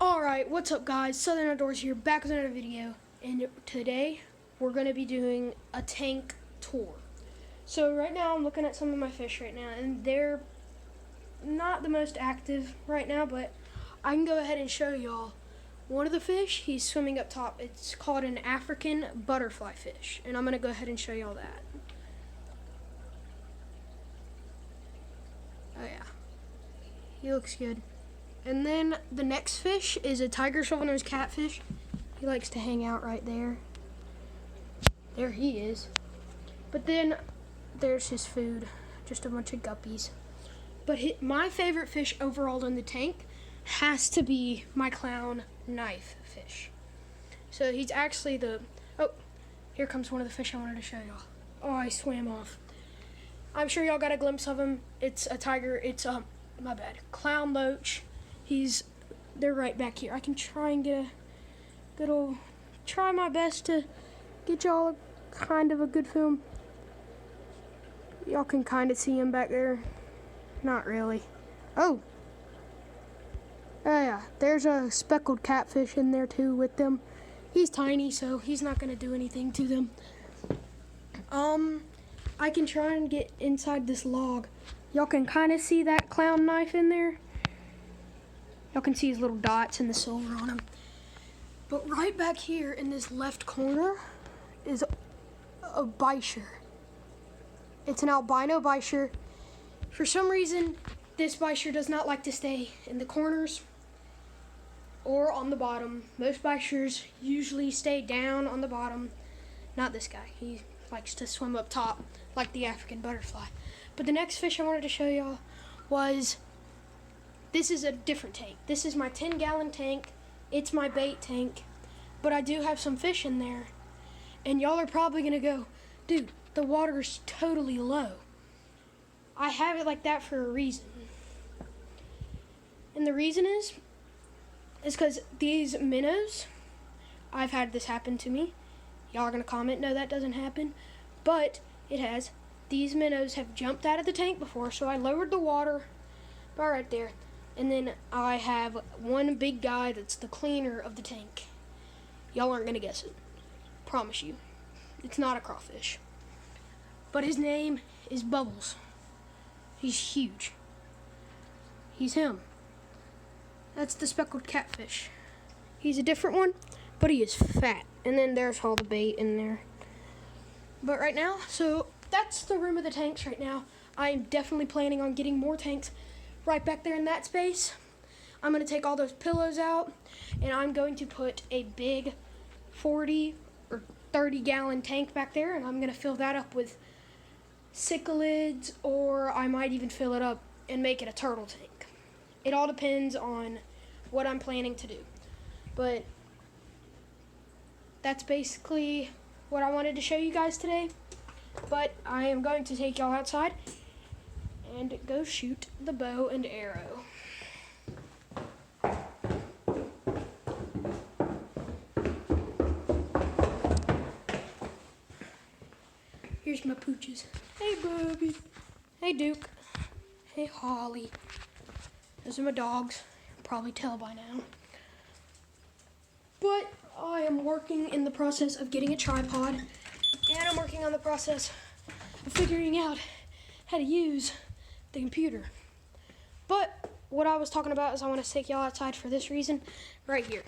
Alright, what's up guys? Southern Outdoors here, back with another video. And today, we're going to be doing a tank tour. So right now, I'm looking at some of my fish right now, and they're not the most active right now, but I can go ahead and show y'all. One of the fish, he's swimming up top. It's called an African butterfly fish, and I'm going to go ahead and show y'all that. Oh yeah, he looks good. And then the next fish is a tiger shovelnose catfish. He likes to hang out right there. There he is. But then there's his food, just a bunch of guppies. But my favorite fish overall in the tank has to be my clown knife fish. So he's actually oh, here comes one of the fish I wanted to show y'all. Oh, I swam off. I'm sure y'all got a glimpse of him. It's a tiger, my bad, clown loach. They're right back here. I can try and get a good old, try my best to get y'all kind of a good film. Y'all can kind of see him back there. Not really. Oh yeah, there's a speckled catfish in there too with them. He's tiny, so he's not gonna do anything to them. I can try and get inside this log. Y'all can kind of see that clown knife in there. Y'all can see his little dots and the silver on him. But right back here in this left corner is a bichir. It's an albino bichir. For some reason, this bichir does not like to stay in the corners or on the bottom. Most bichirs usually stay down on the bottom. Not this guy. He likes to swim up top like the African butterfly. But the next fish I wanted to show y'all was, this is a different tank. This is my 10-gallon tank. It's my bait tank. But I do have some fish in there. And y'all are probably going to go, dude, the water's totally low. I have it like that for a reason. And the reason is because these minnows, I've had this happen to me. Y'all are going to comment, no, that doesn't happen. But it has. These minnows have jumped out of the tank before, so I lowered the water about right there. And then I have one big guy that's the cleaner of the tank. Y'all aren't gonna guess it. Promise you. It's not a crawfish. But his name is Bubbles. He's huge. He's him. That's the speckled catfish. He's a different one, but he is fat. And then there's all the bait in there. But right now, so that's the room of the tanks right now. I'm definitely planning on getting more tanks right back there in that space. I'm going to take all those pillows out, and I'm going to put a big 40 or 30-gallon tank back there, and I'm going to fill that up with cichlids, or I might even fill it up and make it a turtle tank. It all depends on what I'm planning to do. But that's basically what I wanted to show you guys today. But I am going to take y'all outside and go shoot the bow and arrow. Here's my pooches. Hey, Bubby. Hey, Duke. Hey, Holly. Those are my dogs. You can probably tell by now. But I am working in the process of getting a tripod, and I'm working on the process of figuring out how to use the computer. But what I was talking about is I want to take y'all outside for this reason right here.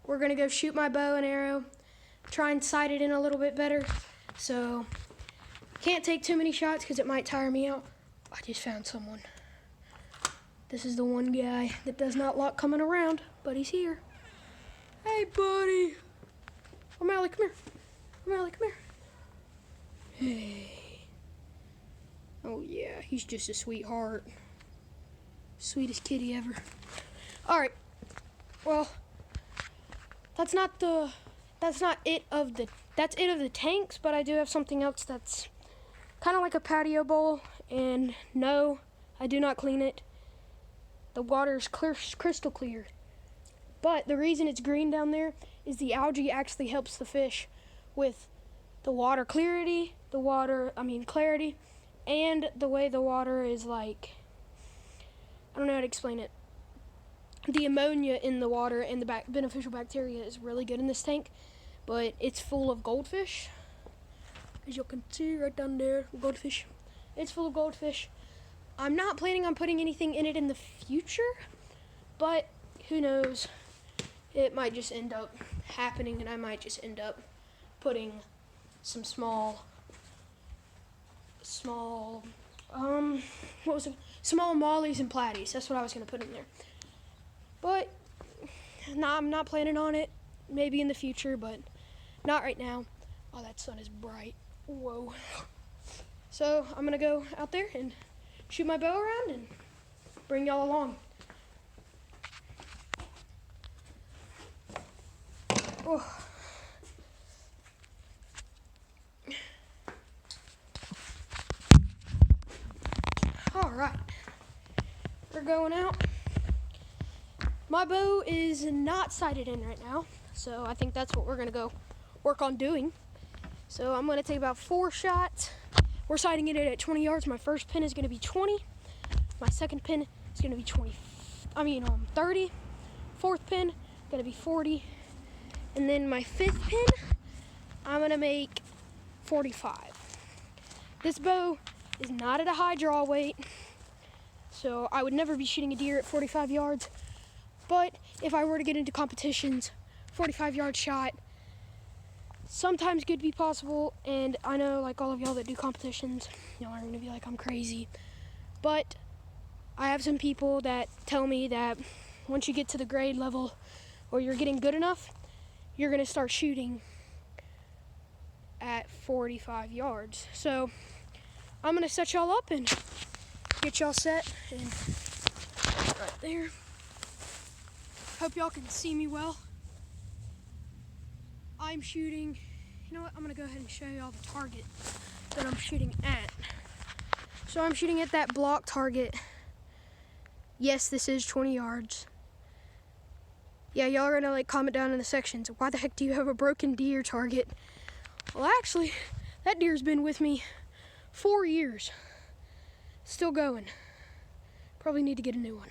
We're going to go shoot my bow and arrow, try and sight it in a little bit better. So can't take too many shots because it might tire me out. I just found someone. This is the one guy that does not like coming around, but he's here. Hey, buddy. O'Malley, come here. O'Malley, come here. Hey. Oh yeah, he's just a sweetheart. Sweetest kitty ever. Alright. Well, that's it of the tanks, but I do have something else that's kind of like a patio bowl, and no, I do not clean it. The water is crystal clear. But the reason it's green down there is the algae actually helps the fish with the water clarity, and the way the water is like, I don't know how to explain it. the ammonia in the water and the beneficial bacteria is really good in this tank, but it's full of goldfish. As you can see right down there, goldfish. It's full of goldfish. I'm not planning on putting anything in it in the future, but who knows? It might just end up happening, and I might just end up putting some small small mollies and platies. That's what I was gonna put in there. But no, I'm not planning on it. Maybe in the future, but not right now. Oh, that sun is bright. Whoa. So I'm gonna go out there and shoot my bow around and bring y'all along. Oh. All right, we're going out. My bow is not sighted in right now, so I think that's what we're gonna go work on doing. So I'm gonna take about 4 shots. We're sighting it at 20 yards. My first pin is gonna be 20. My second pin is gonna be 30. Fourth pin, gonna be 40. And then my 5th pin, I'm gonna make 45. This bow is not at a high draw weight, so I would never be shooting a deer at 45 yards. But if I were to get into competitions, 45-yard shot sometimes could be possible. And I know, like, all of y'all that do competitions, y'all are gonna be like, I'm crazy. But I have some people that tell me that once you get to the grade level or you're getting good enough, you're gonna start shooting at 45 yards. So I'm gonna set y'all up and get y'all set, and right there. Hope y'all can see me well. I'm shooting, you know what, I'm gonna go ahead and show y'all the target that I'm shooting at. So I'm shooting at that block target. Yes, this is 20 yards. Yeah, y'all are gonna like comment down in the sections, why the heck do you have a broken deer target? Well, actually, that deer's been with me 4 years. Still going. Probably need to get a new one.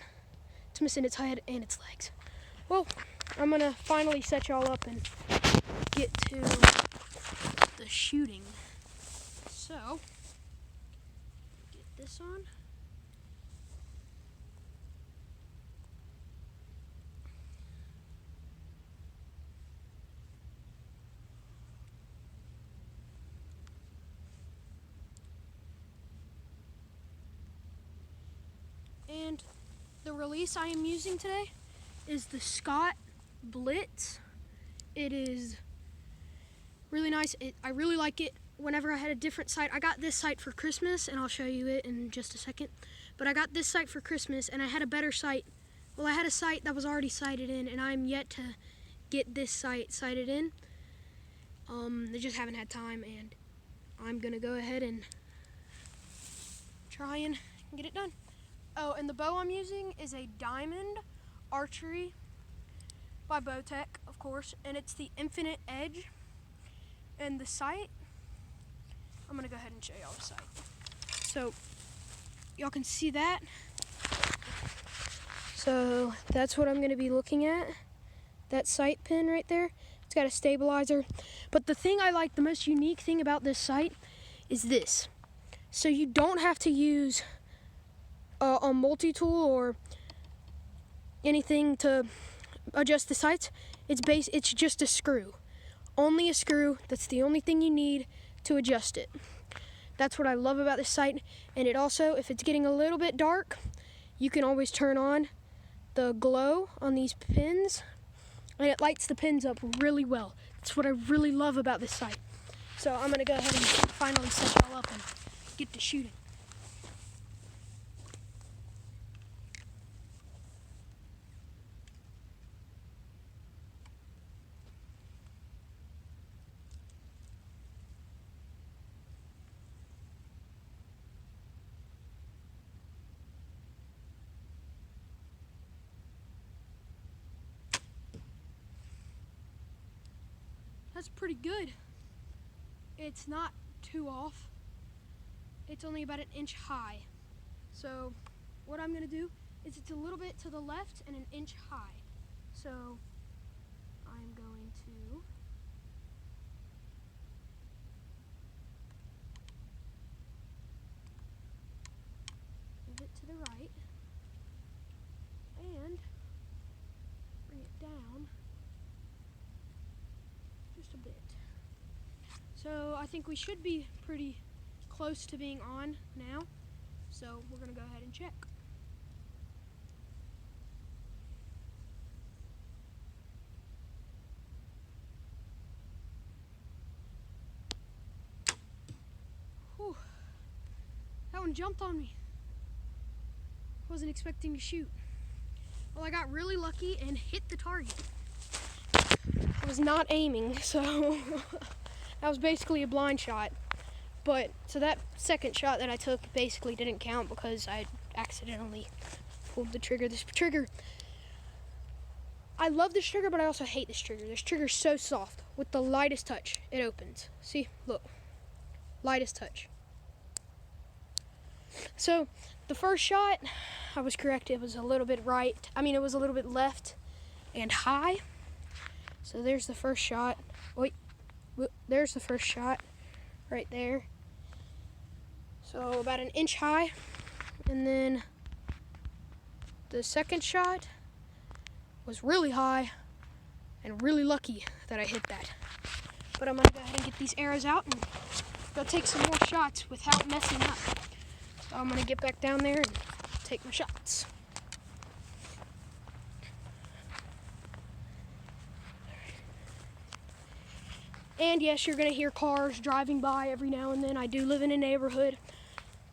It's missing its head and its legs. Well, I'm gonna finally set y'all up and get to the shooting. So, get this on. And the release I am using today is the Scott Blitz. It is really nice. I really like it. Whenever I had a different sight, I got this sight for Christmas, and I'll show you it in just a second. But I got this sight for Christmas, and I had a better sight. Well, I had a sight that was already sighted in, and I'm yet to get this sight sighted in. I just haven't had time, and I'm gonna go ahead and try and get it done. Oh, and the bow I'm using is a Diamond Archery by Bowtech, of course, and it's the Infinite Edge. And the sight, I'm gonna go ahead and show y'all the sight. So, y'all can see that. So, that's what I'm gonna be looking at. That sight pin right there. It's got a stabilizer. But the thing I like, the most unique thing about this sight is this. So you don't have to use a multi-tool or anything to adjust the sights. It's just a screw. Only a screw. That's the only thing you need to adjust it. That's what I love about this sight. And it also, if it's getting a little bit dark, you can always turn on the glow on these pins, and it lights the pins up really well. That's what I really love about this sight. So I'm gonna go ahead and finally set y'all up and get to shooting. That's pretty good. It's not too off. It's only about 1 inch high. So what I'm gonna do is it's a little bit to the left and an inch high. So I'm going to move it to the right and bring it down just a bit. So I think we should be pretty close to being on now. So we're gonna go ahead and check. Whew. That one jumped on me. Wasn't expecting to shoot. Well, I got really lucky and hit the target. I was not aiming, so that was basically a blind shot. But so that second shot that I took basically didn't count because I accidentally pulled the trigger. This trigger, I love this trigger, but I also hate this trigger. This trigger is so soft. With the lightest touch, it opens. See, look, lightest touch. So the first shot, I was correct. It was a little bit right. It was a little bit left and high. So there's the first shot. Wait, there's the first shot right there. So about an inch high. And then the second shot was really high and really lucky that I hit that. But I'm gonna go ahead and get these arrows out and go take some more shots without messing up. So I'm gonna get back down there and take my shots. And yes, you're gonna hear cars driving by every now and then. I do live in a neighborhood.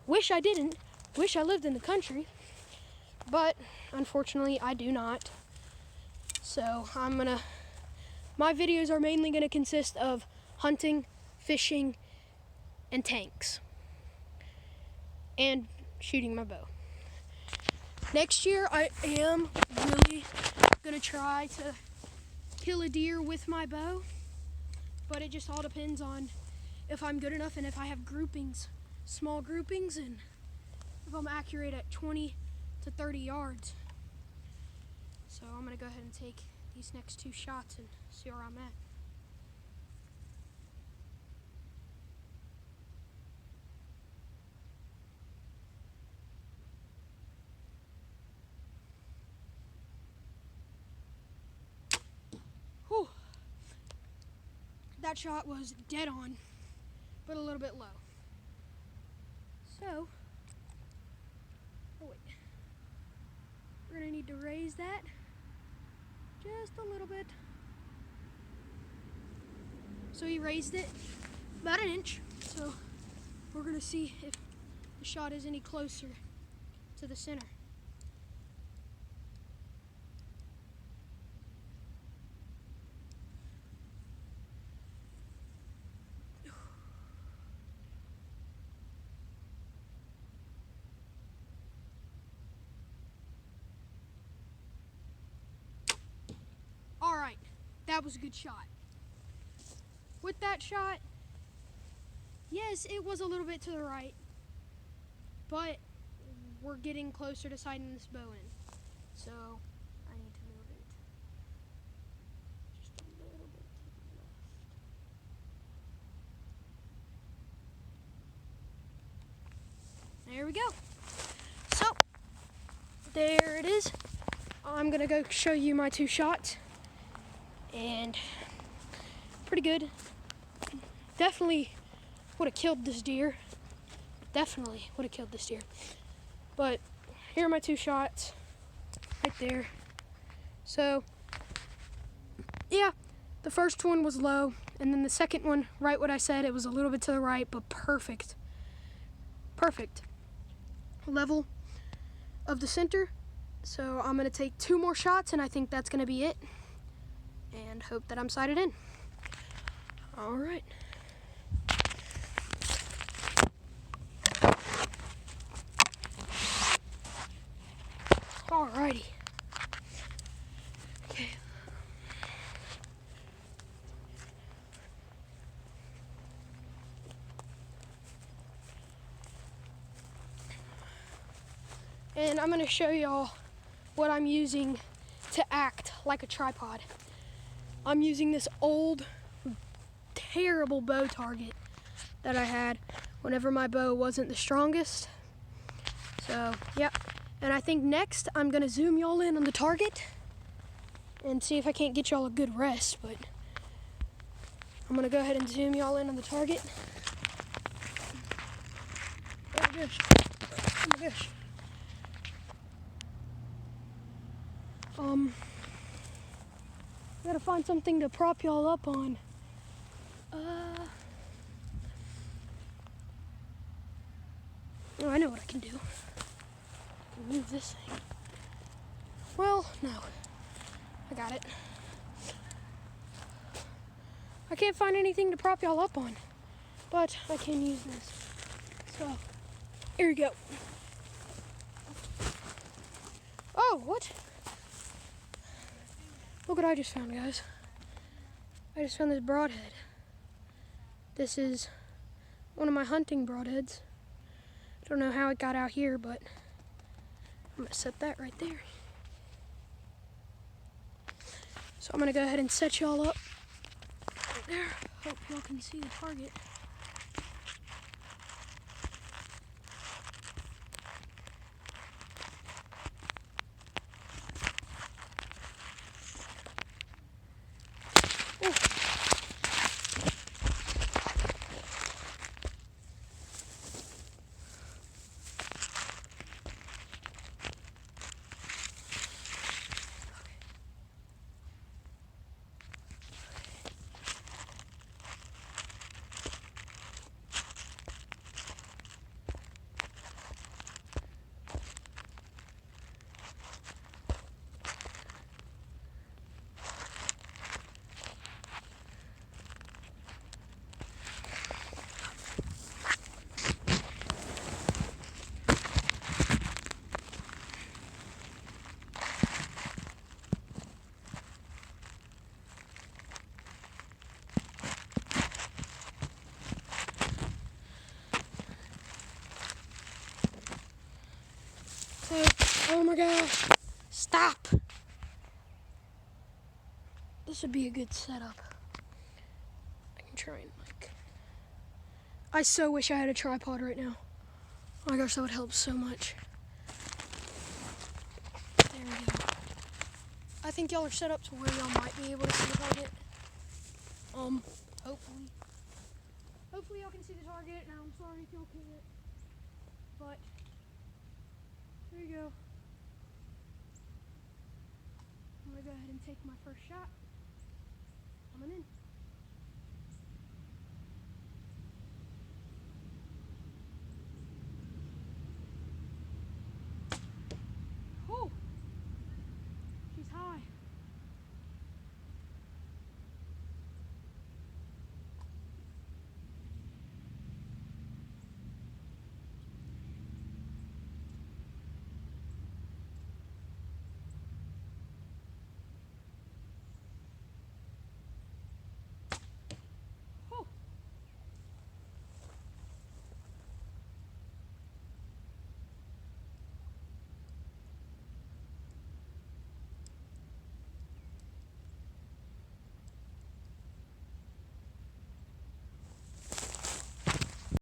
Wish I didn't. Wish I lived in the country. But unfortunately, I do not. So my videos are mainly gonna consist of hunting, fishing, and tanks. And shooting my bow. Next year, I am really gonna try to kill a deer with my bow. But it just all depends on if I'm good enough and if I have groupings, small groupings, and if I'm accurate at 20 to 30 yards. So I'm gonna go ahead and take these next two shots and see where I'm at. Whew. That shot was dead on, but a little bit low. So, oh wait, we're gonna need to raise that just a little bit. So he raised it about an inch. So we're gonna see if the shot is any closer to the center. All right, that was a good shot. With that shot, yes, it was a little bit to the right, but we're getting closer to sighting this bow in. So I need to move it just a little bit to the left. There we go. So there it is. I'm gonna go show you my two shots. And pretty good. Definitely would have killed this deer. Definitely would have killed this deer. But here are my two shots right there. So yeah, the first one was low, and then the second one, right what I said, it was a little bit to the right, but perfect. Perfect level of the center. So I'm gonna take two more shots, and I think that's gonna be it. And hope that I'm sighted in. All right. All righty. Okay. And I'm gonna show y'all what I'm using to act like a tripod. I'm using this old, terrible bow target that I had whenever my bow wasn't the strongest. So, yep. And I think next I'm gonna zoom y'all in on the target and see if I can't get y'all a good rest, but I'm gonna go ahead and zoom y'all in on the target. Oh my gosh. Oh my gosh. Gotta find something to prop y'all up on. Oh, I know what I can do. I can move this thing. Well, no. I got it. I can't find anything to prop y'all up on, but I can use this. So, here we go. Oh, what? Look what I just found, guys. I just found this broadhead. This is one of my hunting broadheads. I don't know how it got out here, but I'm gonna set that right there. So I'm gonna go ahead and set y'all up right there. Hope y'all can see the target. Oh my gosh, stop. This would be a good setup. I can try and I so wish I had a tripod right now. Oh my gosh, that would help so much. There we go. I think y'all are set up to where y'all might be able to see the target. Hopefully y'all can see the target. Now I'm sorry if y'all can't, but there you go. I'm gonna go ahead and take my first shot. Coming in.